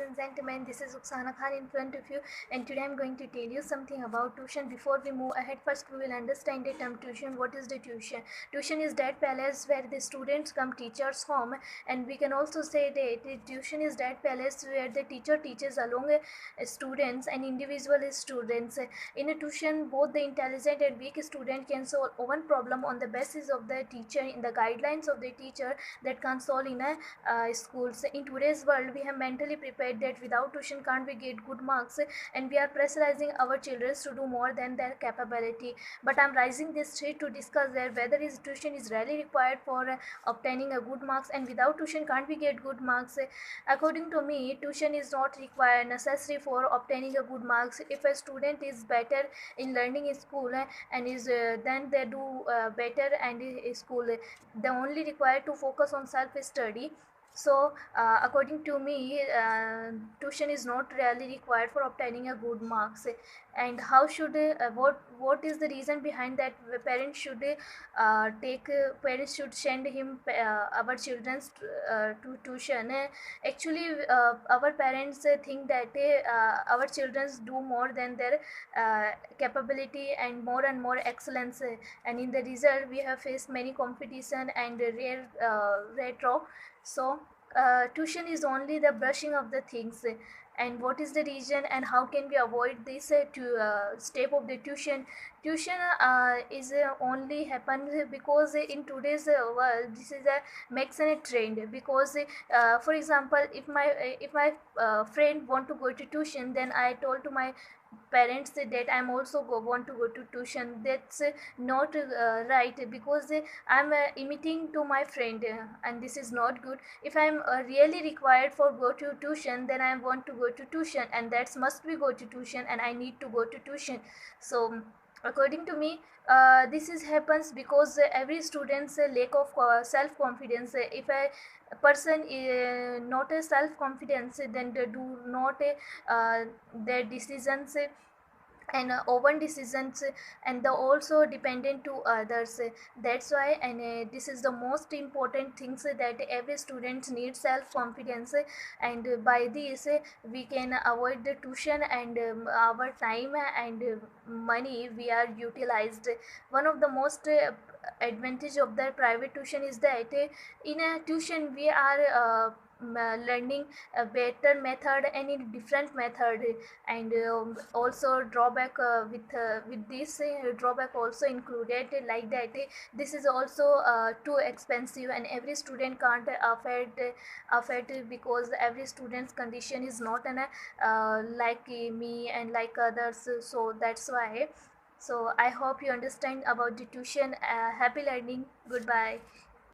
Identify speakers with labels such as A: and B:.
A: and gentlemen, this is Rukshana Khan in front of you, and today I'm going to tell you something about tuition. Before we move ahead, first we will understand the term tuition. What is the tuition? Tuition is that palace where the students come teachers home, and we can also say that the tuition is that palace where the teacher teaches along students and individual students. In a tuition, both the intelligent and weak student can solve one problem on the basis of the teacher in the guidelines of the teacher that can't solve in a schools. In today's world, we have mentally prepared that without tuition can't we get good marks, and we are pressurizing our children to do more than their capability. But I'm raising this street to discuss that whether is tuition is really required for obtaining a good marks, and without tuition can't we get good marks. According to me, tuition is not required necessary for obtaining a good marks. If a student is better in learning in school and is then they do better and in school, they only required to focus on self study. So according to me, tuition is not really required for obtaining a good marks. And how should what is the reason behind that parents should take parents should send him our children to tuition? Actually, our parents think that our children do more than their capability and more excellence, and in the result we have faced many competition and rare drop. So tuition is only the brushing of the things. And what is the reason and how can we avoid this step of the tuition? Tuition is only happens because in today's world this is a makes a trend. Because for example, if my friend want to go to tuition, then I told to my parents that I'm also want to go to tuition. That's not right, because I'm imitating to my friend, and this is not good. If I'm really required for go to tuition, then I want to go to tuition, and that's must be go to tuition, and I need to go to tuition. So according to me, this is happens because every student's lack of self confidence. If a person not a self confidence, then they do not their decisions and own decisions, and the also dependent to others. That's why, and this is the most important things that every student needs self confidence. And by this we can avoid the tuition, and our time and money we are utilized. One of the most advantage of the private tuition is that in a tuition we are learning a better method and in different method. And also drawback with this drawback also included, like that this is also too expensive, and every student can't afford it, because every student's condition is not an like me and like others. So that's why. So I hope you understand about the tuition. Happy learning. Goodbye.